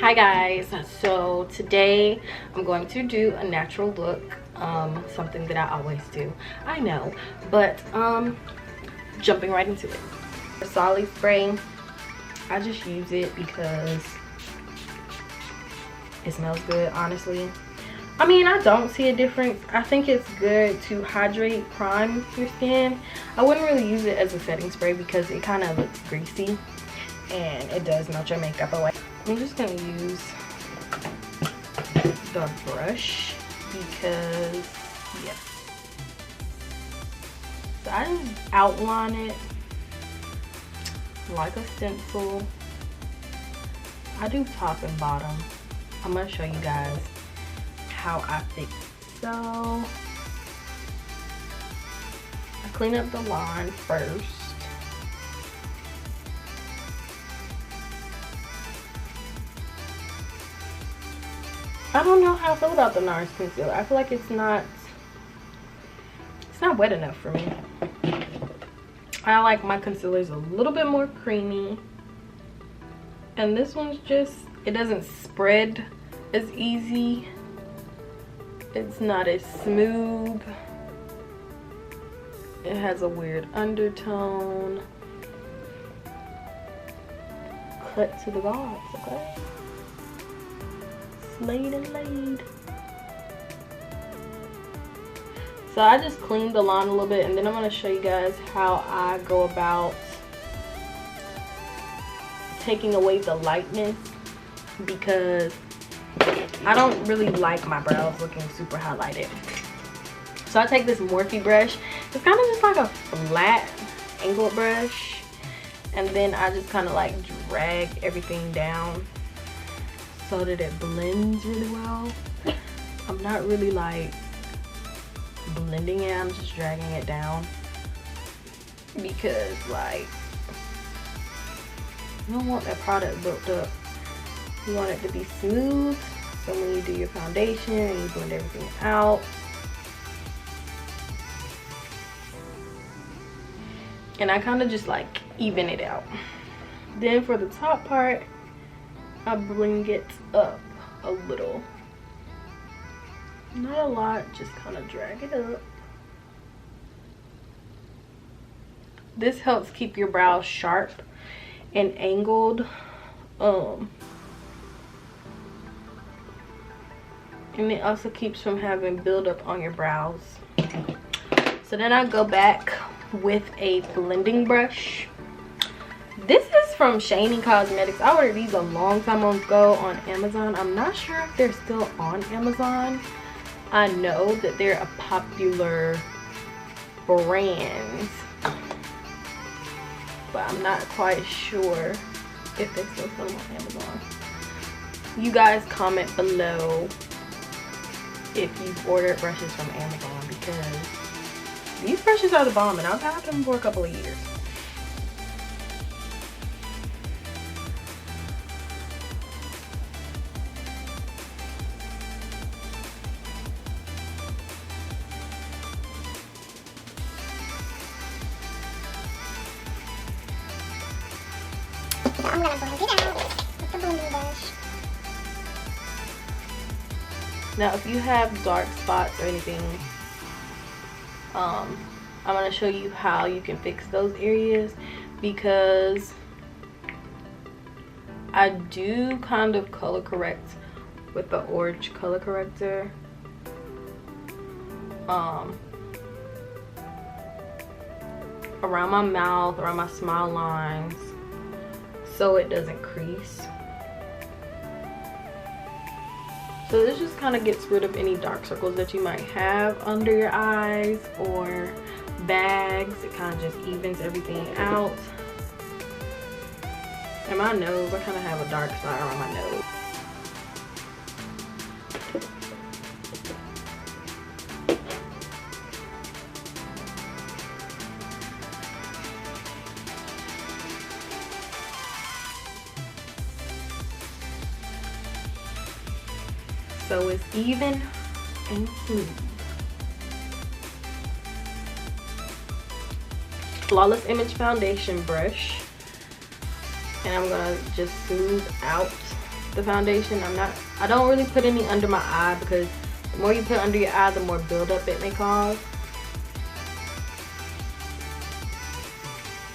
Hi guys, so today I'm going to do a natural look, something that I always do, I know, but jumping right into it. The Solly spray, I just use it because it smells good, honestly. I mean, I don't see a difference. I think it's good to hydrate, prime your skin. I wouldn't really use it as a setting spray because it kind of looks greasy and it does melt your makeup away. I'm just gonna use the brush because, yeah. So I just outline it like a stencil. I do top and bottom. I'm gonna show you guys how I fix it. So I clean up the line first. I don't know how I feel about the NARS concealer. I feel like it's not wet enough for me. I like my concealers a little bit more creamy. And this one's just, it doesn't spread as easy. It's not as smooth. It has a weird undertone. Cut to the gods, okay? Laid and laid. So I just cleaned the line a little bit, and then I'm going to show you guys how I go about taking away the lightness, because I don't really like my brows looking super highlighted. So I take this Morphe brush. It's kind of just like a flat angled brush, and then I just kind of like drag everything down so that it blends really well. I'm not really like blending it, I'm just dragging it down because like you don't want that product built up. You want it to be smooth, so when you do your foundation and you blend everything out. And I kind of just like even it out. Then for the top part, I bring it up a little. Not a lot, just kind of drag it up. This helps keep your brows sharp and angled. And it also keeps from having buildup on your brows. So then I go back with a blending brush. This is from Shany Cosmetics. I ordered these a long time ago on Amazon. I'm not sure if they're still on Amazon. I know that they're a popular brand, but I'm not quite sure if they still sell them on Amazon. You guys comment below if you've ordered brushes from Amazon, because these brushes are the bomb and I've had them for a couple of years. I'm gonna blend it out with the blending brush. Now if you have dark spots or anything, I'm going to show you how you can fix those areas, because I do kind of color correct with the orange color corrector. Around my mouth, around my smile lines, so it doesn't crease. So this just kind of gets rid of any dark circles that you might have under your eyes or bags. It kind of just evens everything out. And my nose, I kind of have a dark spot around my nose. So it's even and smooth. Flawless Image foundation brush, and I'm gonna just smooth out the foundation. I don't really put any under my eye, because the more you put under your eye, the more buildup it may cause.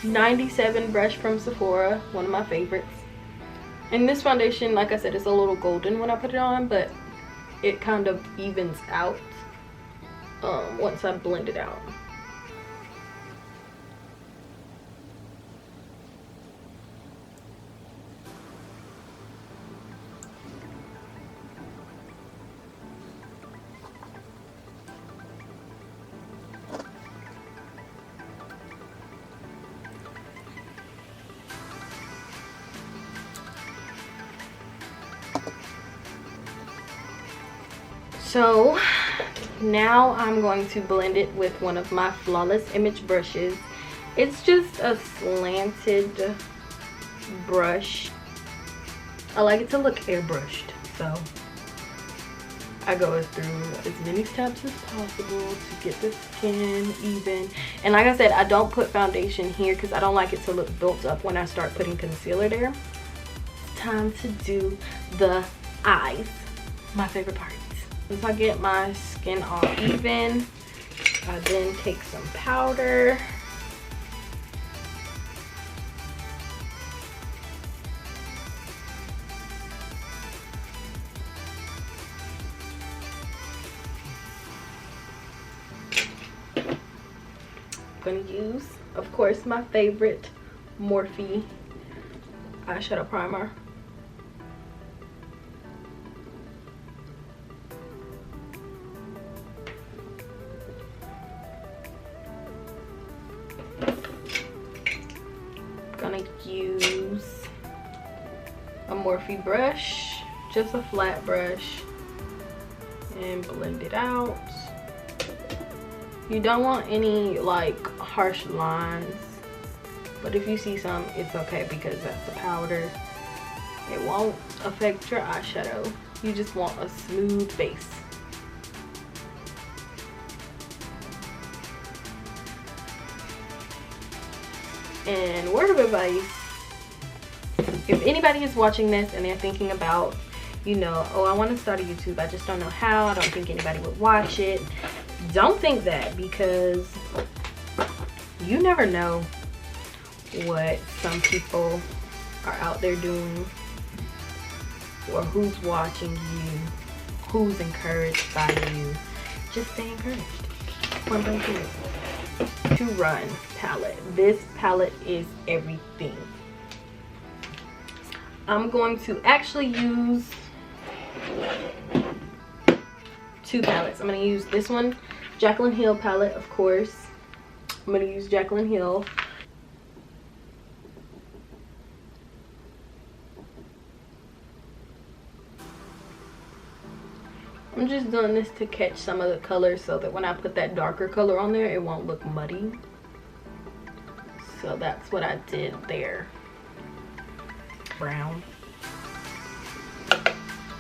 97 brush from Sephora, one of my favorites. And this foundation, like I said, it's a little golden when I put it on, but it kind of evens out once I blend it out. So now I'm going to blend it with one of my Flawless Image brushes. It's just a slanted brush. I like it to look airbrushed, so I go through as many steps as possible to get the skin even. And like I said, I don't put foundation here because I don't like it to look built up when I start putting concealer there. It's time to do the eyes, my favorite part. Once I get my skin all even, I then take some powder. I'm gonna use, of course, my favorite Morphe eyeshadow primer. Gonna use a Morphe brush, just a flat brush, and blend it out. You don't want any like harsh lines, but if you see some, it's okay because that's the powder. It won't affect your eyeshadow. You just want a smooth base. And word of advice, if anybody is watching this and they're thinking about, you know, oh, I want to start a YouTube, I just don't know how, I don't think anybody would watch it, don't think that, because you never know what some people are out there doing, or who's watching you, who's encouraged by you. Just stay encouraged. One thing to Run palette. This palette is everything. I'm going to actually use two palettes. I'm going to use this one, Jaclyn Hill palette, of course. I'm going to use Jaclyn Hill. I'm just doing this to catch some of the color so that when I put that darker color on there, it won't look muddy. So that's what I did there. Brown.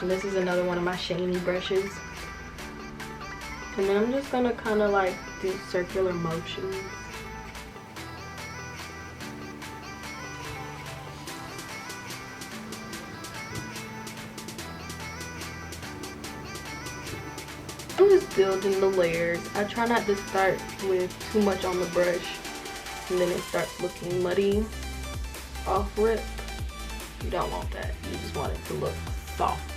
And this is another one of my shiny brushes. And then I'm just gonna kind of like do circular motions. I'm just building the layers. I try not to start with too much on the brush and then it starts looking muddy off rip. You don't want that. You just want it to look soft.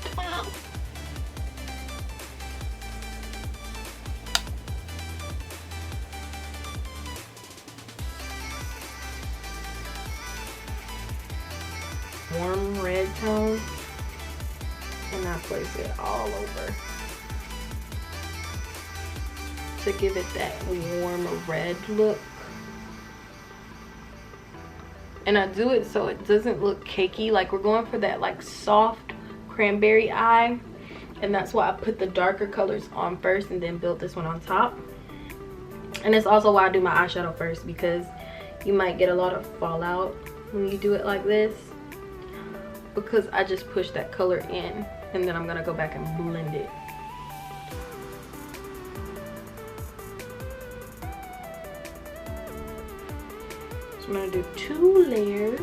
Warm red tone, and I place it all over to give it that warm red look. And I do it so it doesn't look cakey. Like, we're going for that like soft cranberry eye, and that's why I put the darker colors on first and then build this one on top. And it's also why I do my eyeshadow first, because you might get a lot of fallout when you do it like this, because I just push that color in and then I'm gonna go back and blend it. So I'm gonna do 2 layers.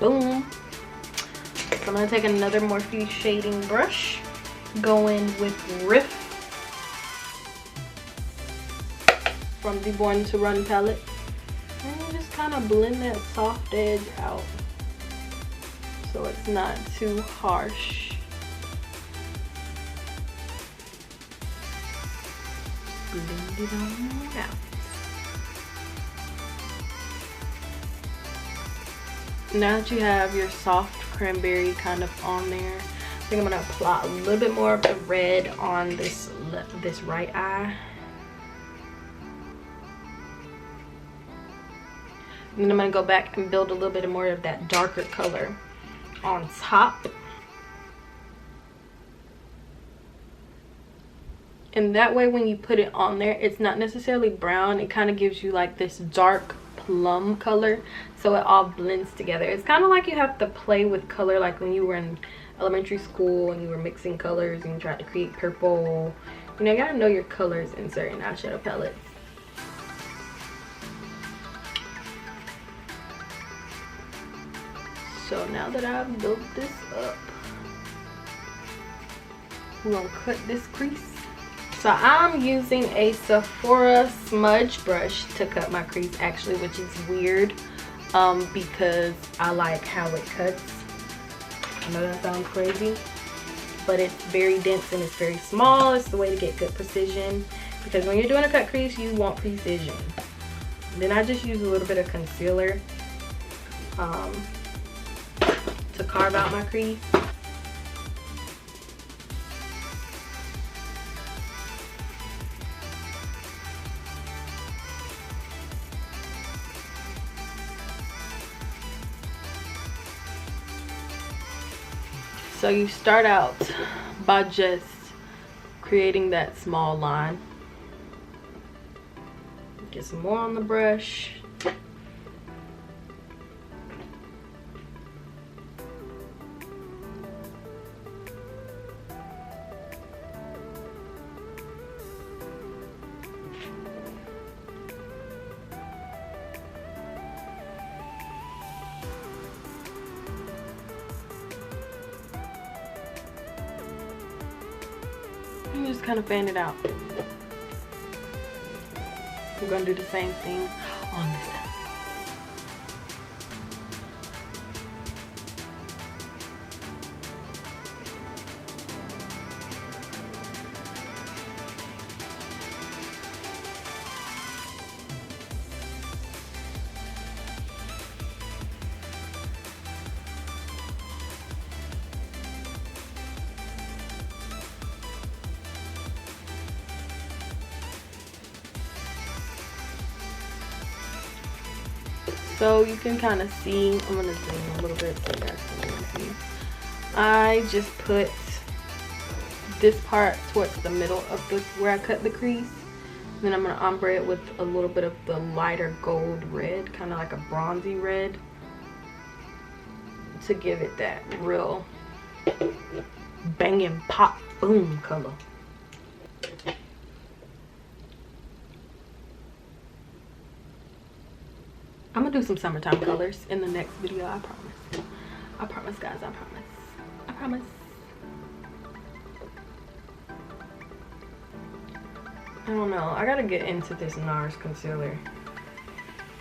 Boom. So I'm gonna take another Morphe shading brush, go in with Riff from the Born to Run palette, and just kind of blend that soft edge out so it's not too harsh. Blend it on out. Now that you have your soft cranberry kind of on there, I think I'm gonna apply a little bit more of the red on this right eye. And then I'm gonna go back and build a little bit more of that darker color on top. And that way when you put it on there, it's not necessarily brown. It kind of gives you like this dark plum color, so it all blends together. It's kind of like you have to play with color, like when you were in elementary school and you were mixing colors and you tried to create purple. You know, you gotta know your colors in certain eyeshadow palettes. So now that I've built this up, we're gonna cut this crease. So I'm using a Sephora smudge brush to cut my crease, actually, which is weird because I like how it cuts. I know that sounds crazy, but it's very dense and it's very small. It's the way to get good precision, because when you're doing a cut crease, you want precision. Then I just use a little bit of concealer to carve out my crease. So you start out by just creating that small line. Get some more on the brush. And just kind of fan it out. We're gonna do the same thing on this side. So you can kind of see, I'm gonna zoom a little bit so you guys can really see. I just put this part towards the middle of the where I cut the crease. Then I'm gonna ombre it with a little bit of the lighter gold red, kind of like a bronzy red, to give it that real banging pop boom color. I'm gonna do some summertime colors in the next video, I promise. I promise, guys, I promise. I promise. I don't know, I gotta get into this NARS concealer.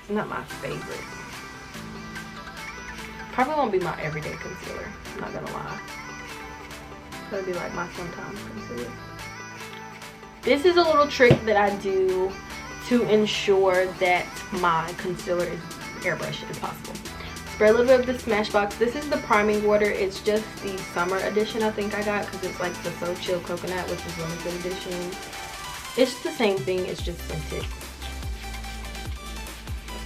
It's not my favorite. Probably won't be my everyday concealer, I'm not gonna lie. It'll be like my sometimes concealer. This is a little trick that I do to ensure that my concealer is airbrushed if possible. Spray a little bit of the Smashbox. This is the priming water. It's just the summer edition I think I got, because it's like the So Chill Coconut, which is limited edition. It's the same thing, it's just scented.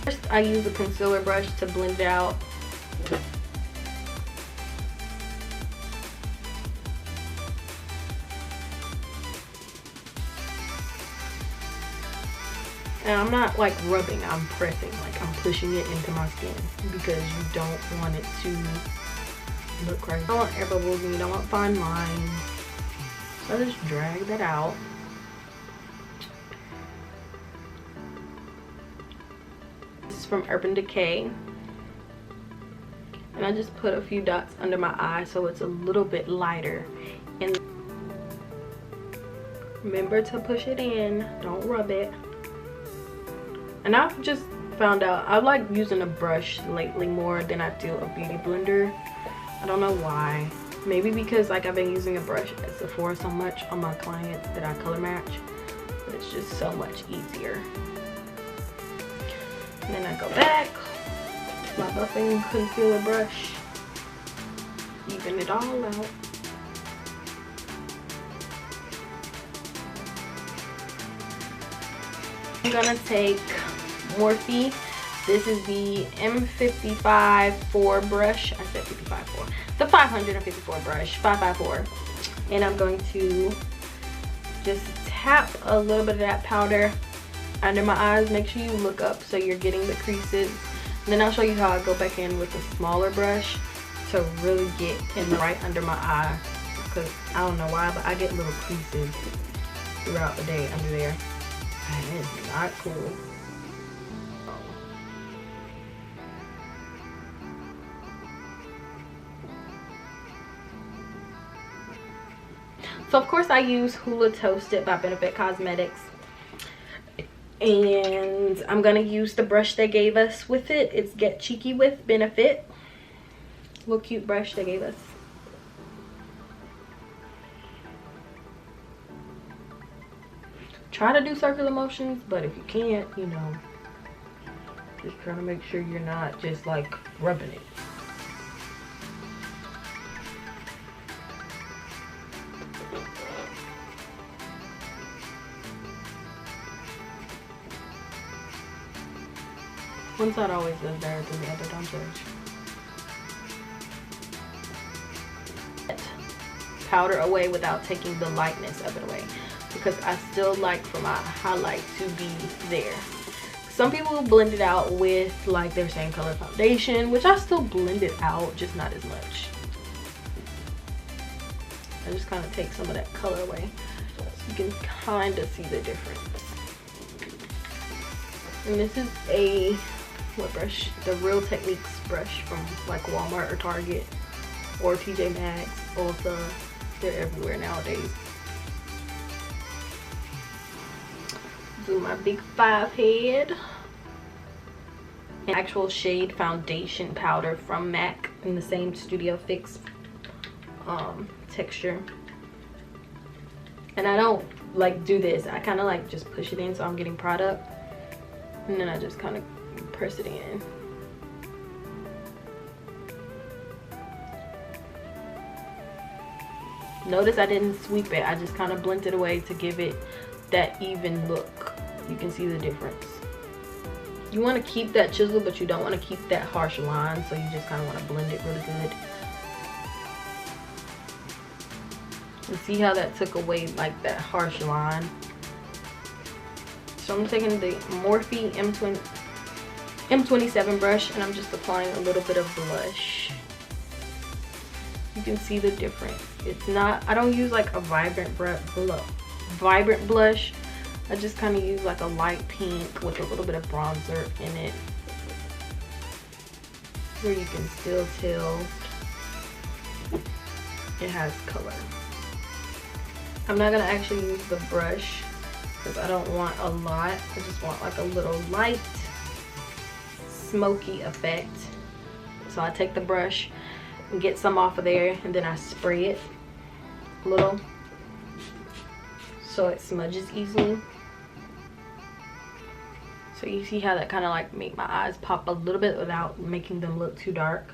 First, I use a concealer brush to blend it out. And I'm not like rubbing, I'm pressing, like I'm pushing it into my skin, because you don't want it to look crazy. You don't want air bubbles and you don't want fine lines. So I just drag that out. This is from Urban Decay. And I just put a few dots under my eye so it's a little bit lighter. And remember to push it in, don't rub it. And I've just found out I like using a brush lately more than I do a beauty blender. I don't know why. Maybe because like I've been using a brush at Sephora so much on my clients that I color match, but it's just so much easier. And then I go back, my buffing concealer brush, even it all out. I'm gonna take Morphe. This is the M55 4 brush. I said 55 4. The 554 brush, 554. And I'm going to just tap a little bit of that powder under my eyes. Make sure you look up so you're getting the creases. And then I'll show you how I go back in with a smaller brush to really get in right under my eye. Because I don't know why, but I get little creases throughout the day under there. And it's not cool. So of course I use Hula Toasted by Benefit Cosmetics. And I'm gonna use the brush they gave us with it. It's Get Cheeky with Benefit. Little cute brush they gave us. Try to do circular motions, but if you can't, you know, just trying to make sure you're not just like rubbing it. One side always does better than the other, don't judge. Powder away without taking the lightness of it away, because I still like for my highlight to be there. Some people blend it out with like their same color foundation, which I still blend it out, just not as much. I just kind of take some of that color away so you can kind of see the difference. And this is a what brush? The Real Techniques brush from like Walmart or Target or TJ Maxx, Ulta. They're everywhere nowadays. Do my big 5 head. An actual shade foundation powder from MAC in the same Studio Fix texture. And I don't like do this. I kind of like just push it in so I'm getting product. And then I just kind of press it in. Notice I didn't sweep it. I just kind of blended it away to give it that even look. You can see the difference. You want to keep that chisel, but you don't want to keep that harsh line, so you just kind of want to blend it really good. And see how that took away like that harsh line. So I'm taking the Morphe M27 brush and I'm just applying a little bit of blush. You can see the difference. It's not, I don't use like a vibrant blush. I just kind of use like a light pink with a little bit of bronzer in it, where you can still tell it has color. I'm not gonna actually use the brush because I don't want a lot. I just want like a little light smoky effect. So I take the brush and get some off of there, and then I spray it a little so it smudges easily. So you see how that kind of like make my eyes pop a little bit without making them look too dark.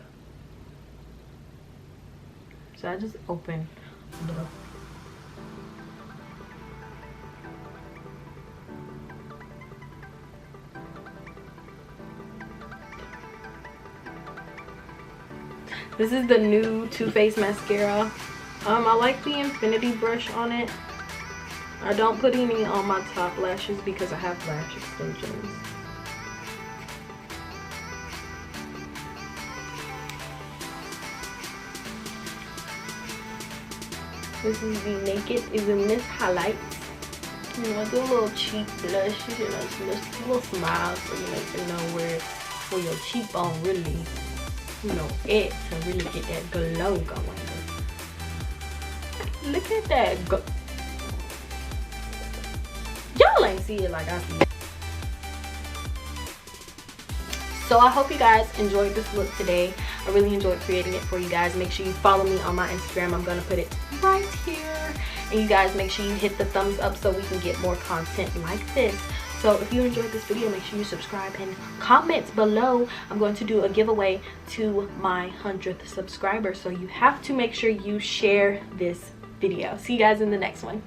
So I just open a little. This is the new Too Faced mascara. I like the infinity brush on it. I don't put any on my top lashes because I have lash extensions. This is the Naked Is in This highlight. You know, I do a little cheek blush, you know, just a little smile so you know where your cheekbone really you know, it to really get that glow going. Look at that. Y'all ain't see it like I see it. So I hope you guys enjoyed this look today. I really enjoyed creating it for you guys. Make sure you follow me on my Instagram. I'm gonna put it right here. And you guys make sure you hit the thumbs up so we can get more content like this. So if you enjoyed this video, make sure you subscribe and comment below. I'm going to do a giveaway to my 100th subscriber. So you have to make sure you share this video. See you guys in the next one.